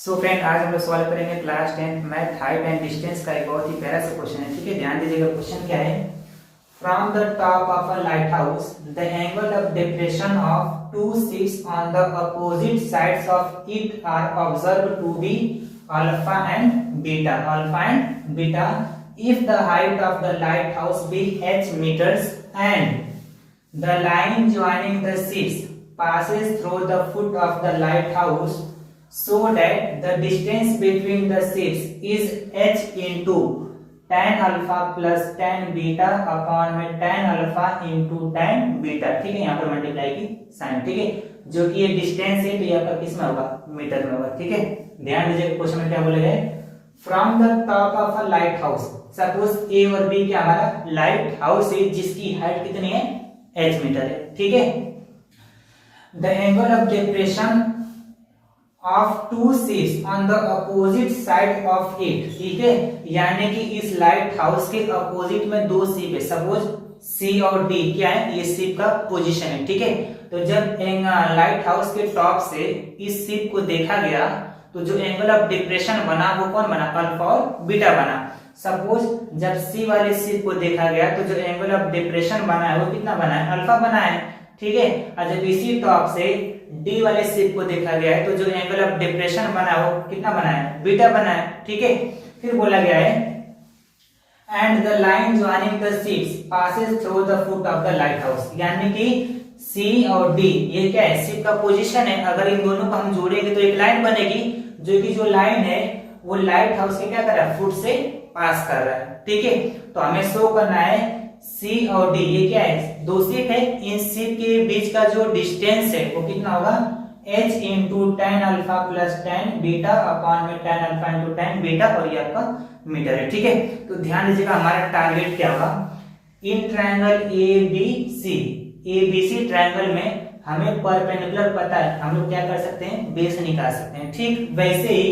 So friend, आज हम लोग सॉल्व करेंगे class 10 math height and distance का एक बहुत ही प्यारा सा क्वेश्चन है। ठीक है, ध्यान दीजिएगा। क्वेश्चन क्या है? From the top of a lighthouse the angle of depression of two ships on the opposite sides of it are observed to be alpha and beta. Alpha and beta if the height of the lighthouse be h meters and the line joining the ships passes through the foot of the lighthouse so that the distance between the ships is h into tan alpha plus tan beta upon में tan alpha into tan beta। ठीक है, यहाँ पर multiply की sign. ठीक है, जो कि ये डिस्टेंस है तो ये आपका किस में होगा? मीटर में होगा। ठीक है, ध्यान दीजिए क्वेश्चन में क्या बोला गया है? From the top of a lighthouse. Suppose A और बी क्या हमारा लाइट हाउस है जिसकी हाइट कितनी है? h मीटर है। ठीक है, the angle of depression of two ships on the opposite side of it. ठीक है, यानी कि इस लाइट हाउस के अपोजिट में दो शिप है। सपोज सी और डी क्या है? ये शिप का पोजीशन है। ठीक है, तो जब लाइट हाउस के टॉप से इस शिप को देखा गया तो जो एंगल ऑफ डिप्रेशन बना वो कौन बना? अल्फा और बीटा बना। सपोज जब सी वाले शिप को देखा गया तो जो एंगल ऑफ डिप्रेशन बना है वो कितना बना है? अल्फा बना है। ठीक है, और जब इसी टॉप से डी वाले शिप को देखा गया है तो जो एंगल ऑफ डिप्रेशन बना है वो कितना बना है? बीटा बना है। ठीक है, फिर बोला गया है and the line joining the ships passes through the foot of the lighthouse. यानी कि सी और डी ये क्या है? शिप का पोजीशन है। अगर इन दोनों को हम जोड़ेंगे तो एक लाइन बनेगी, जो कि जो लाइन है वो लाइट हाउस के क्या कर रहा है? फुट से पास कर रहा है। ठीक है, तो हमें शो करना है सी और डी ये क्या है? दो शिप है, इन शिप के बीच का जो डिस्टेंस है वो कितना होगा? h into ten alpha plus ten beta upon में ten alpha into ten beta, और ये आपका मीटर है। ठीक है, तो ध्यान दीजिएगा हमारा टारगेट क्या होगा? इन ट्रायंगल एबीसी ट्रायंगल में हमें परपेंडिकुलर पता है, हम लोग क्या कर सकते हैं? बेस निकाल सकते हैं। ठीक वैसे ही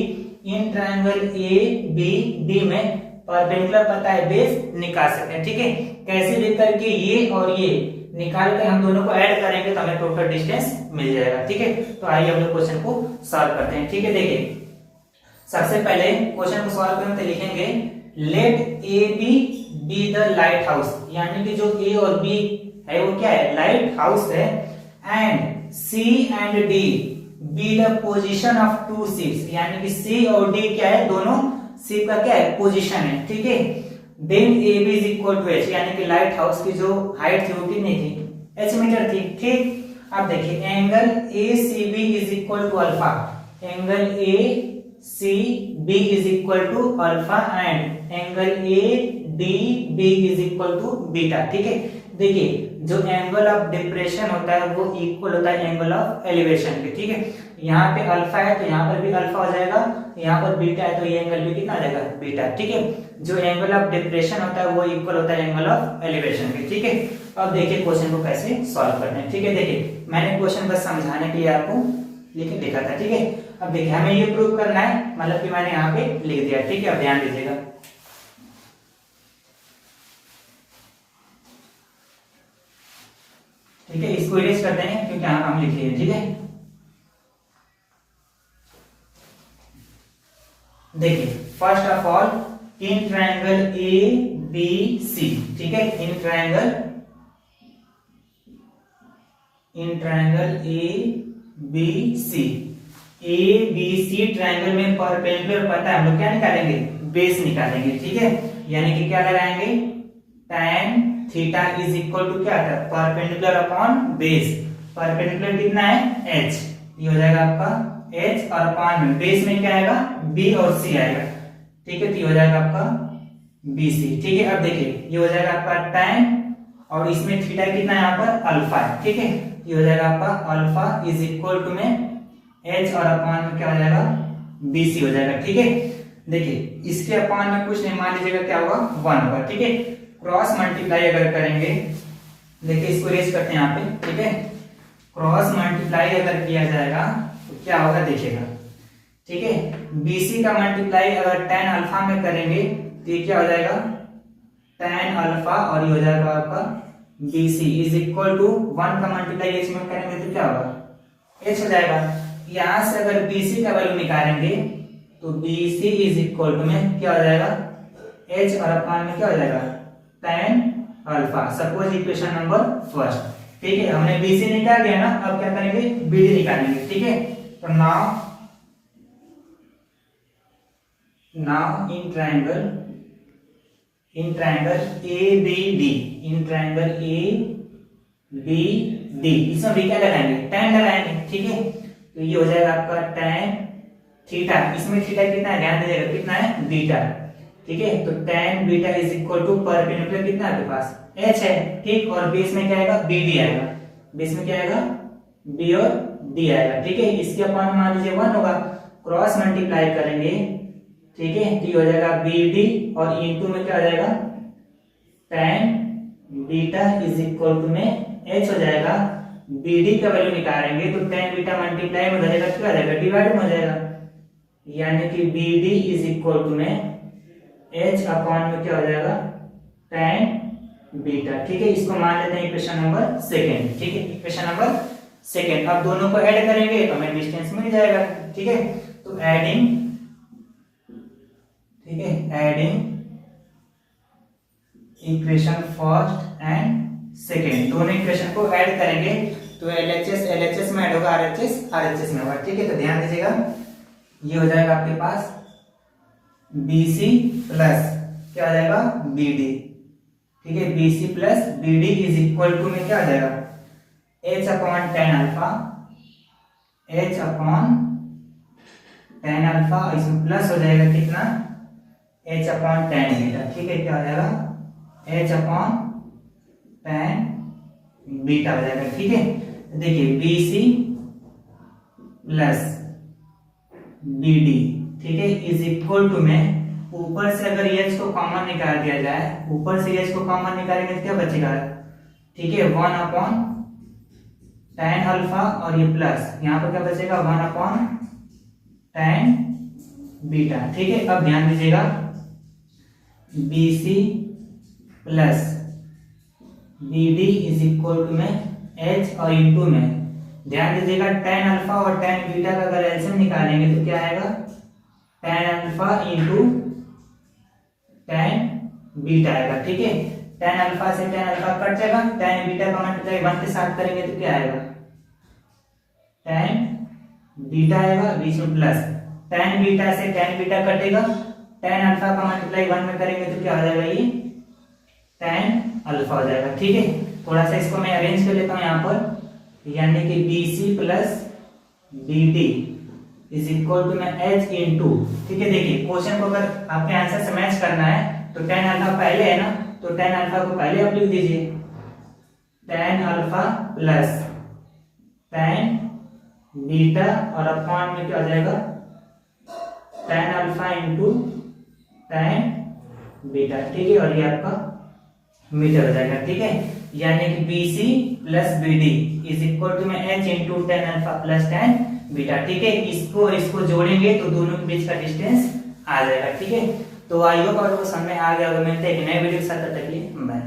इन ट्रायंगल ए बी डी में परपेंडिकुलर पता है, बेस निकाल सकते हैं। ठीक है, कैसे भी करके ये और ये निकाल कर हम दोनों को ऐड करेंगे तो हमें टोटल डिस्टेंस मिल जाएगा। ठीक है, तो आइए हम लोग क्वेश्चन को सॉल्व करते हैं। ठीक है, देखिए सबसे पहले क्वेश्चन को सॉल्व करें तो लिखेंगे let A B the lighthouse. यानी कि जो ए और बी है वो क्या है? लाइट हाउस है। And C and D be the position of two ships. यानी कि सी और डी क्या है? दोनों शिप का क्या है? पोजीशन है। ठीक है, then A B is equal to H. यानी कि लाइट हाउस की जो हाइट थी वो कितनी थी? h मीटर थी। ठीक, अब देखिए angle A C B is equal to alpha. Angle A C B is equal to alpha and angle A D B is equal to beta. ठीक है, देखिए जो एंगल ऑफ डिप्रेशन होता है वो इक्वल होता है एंगल ऑफ एलिवेशन के। ठीक है, यहाँ पे अल्फा है तो यहाँ पर भी अल्फा हो जाएगा, यहाँ पर बीटा है तो ये एंगल भी कितना आ जाएगा? बीटा। ठीक है, जो एंगल ऑफ डिप्रेशन होता है वो इक्वल होता है एंगल ऑफ एलिवेशन के। ठीक है, अब देखिए क्वेश्चन को कैसे सॉल्व करते हैं। ठीक है, देखिए मैंने क्वेश्चन बस समझाने के लिए आपको लिखा था। ठीक है, अब देखिए हमें ये प्रूव करना है, मतलब कि मैंने यहाँ पे लिख दिया। ठीक है, अब ध्यान दीजिएगा। ठीक है, इसको इरेज करते हैं क्योंकि यहाँ हम लिख लिए। ठीक है, देखिए first of all in triangle A B C. ठीक है, in triangle A B C. A B C triangle में परपेंडिकुलर पता है, हम लोग क्या निकालेंगे? बेस निकालेंगे। ठीक है, यानी कि क्या लगाएंगे? tan theta is equal to क्या आता है? Perpendicular upon base. परपेंडिकुलर कितना है? h। ये हो जाएगा आपका h और अपॉन में बेस में क्या आएगा? b और c आएगा। ठीक है, तो ये हो जाएगा आपका bc। ठीक है, अब देखिए ये हो जाएगा आपका tan और इसमें थीटा कितना है? यहाँ पर अल्फा है। ठीक है, ये हो जाएगा आपका अल्फा इज इक्वल टू में h और अपॉन में क्या हो जाएगा? bc हो जाएगा। ठीक है, देखिए इसके अपॉन में कुछ नहीं, मान लीजिएगा क्या होगा? 1 होगा। ठीक है, क्रॉस मल्टीप्लाई अगर करेंगे, देखिए इसको रेज करते हैं यहाँ पे। ठीक है, क्रॉस मल्टीप्लाई अगर किया जाएगा तो क्या होगा देखिएगा। ठीक है, BC का मल्टीप्लाई अगर tan अल्फा में करेंगे तो ये क्या हो जाएगा? tan अल्फा, और ये हो जाएगा आपका BC इज इक्वल टू 1 का मल्टीप्लाई h में करेंगे तो क्या होगा? h हो जाएगा। यहां से अगर BC का वैल्यू निकालेंगे तो BC इज इक्वल टू में क्या हो जाएगा, H और अपॉन में क्या हो जाएगा tan alpha. Suppose equation number first, ठीक है, हमने BC निकाल दिया ना, अब क्या करेंगे BD निकालेंगे, ठीक है। तो now in triangle ABD, in triangle ABD इसमें भी क्या लगाएंगे, tan लगाएंगे, ठीक है। तो ये हो जाएगा आपका tan थीटा, इसमें थीटा कितना है ध्यान दीजिएगा, कितना है बीटा, ठीक है। तो tan beta is equal to perpendicular कितना है आपके पास h है, ठीक, और बेस में क्या आएगा BD आएगा, बेस में क्या आएगा B और D आएगा, ठीक है। इसके अपॉन मान लीजिए 1 होगा, क्रॉस मल्टीप्लाई करेंगे, ठीक है, तो ये हो जाएगा BD और इनटू में क्या हो जाएगा tan beta is equal to में h हो जाएगा, BD का वैल्यू निकालेंगे तो tan बीटा मल्टीप्लाई में हो जाएगा क्या हो जाएगा डिवाइड में हो जाएगा, यानी कि BD इज इक्वल टू में h अपॉन में क्या हो जाएगा tan बीटा, ठीक है। इसको मान लेते हैं इक्वेशन नंबर सेकंड, ठीक है, इक्वेशन नंबर सेकंड। अब दोनों को ऐड करेंगे तो हमें डिस्टेंस मिल जाएगा, ठीक है। तो एडिंग, ठीक है, adding equation first and second, दोनों इक्वेशन को ऐड करेंगे तो LHS में ऐड होगा, RHS में होगा, ठीक है। तो ध्यान दीजिएगा, ये हो जाएगा आपके पास BC प्लस क्या हो जाएगा BD, ठीक है, BC plus BD is equal to में क्या हो जाएगा H upon tan alpha, H upon tan alpha, इसमें प्लस हो जाएगा कितना H अपॉन tan बीटा, ठीक है, क्या हो जाएगा H अपॉन tan बीटा हो जाएगा, ठीक है। देखिए BC प्लस BD, ठीक है, इज इक्वल टू में ऊपर से अगर H को कॉमन निकाल दिया जाए, ऊपर से H को कॉमन निकालेंगे तो क्या बचेगा, ठीक है, 1 अपॉन tan अल्फा और ये प्लस, यहाँ पर क्या बचेगा 1 अपॉन tan बीटा, ठीक है। अब ध्यान दीजिएगा BC plus BD is equal to में H और इनटू में ध्यान दीजिएगा tan अल्फा और tan बीटा का अगर एलसीएम निकालेंगे तो क्या आएगा tan alpha into tan beta आएगा, ठीक है। tan अल्फा से tan अल्फा कट जाएगा, tan बीटा का मल्टीप्लाई 1 के साथ करेंगे तो क्या आएगा tan बीटा आएगा, बीच में प्लस, tan बीटा से tan बीटा कटेगा, tan अल्फा का मल्टीप्लाई 1 में करेंगे तो क्या हो जाएगा ये tan अल्फा हो जाएगा, ठीक है। थोड़ा सा इसको मैं अरेंज कर लेता हूं यहाँ पर, यानी कि BC plus BD is equal to में H इनटू, ठीक है। देखिए क्वेश्चन को अगर आपके आंसर से मैच करना है तो tan अल्फा पहले है ना, तो tan अल्फा को पहले आप लिख दीजिए, tan alpha plus tan beta और अपॉन में क्या हो जाएगा tan alpha into tan beta, ठीक है, और ये आपका मीटर हो जाएगा, ठीक है। यानी कि BC plus BD is equal to में H into tan alpha plus tan beta, ठीक है। इसको जोड़ेंगे तो दोनों के बीच का डिस्टेंस आ जाएगा, ठीक है। तो आई होप आपको समझ में आ गया होगा। मिलते हैं एक नए वीडियो के साथ, तब तक के लिए बाय।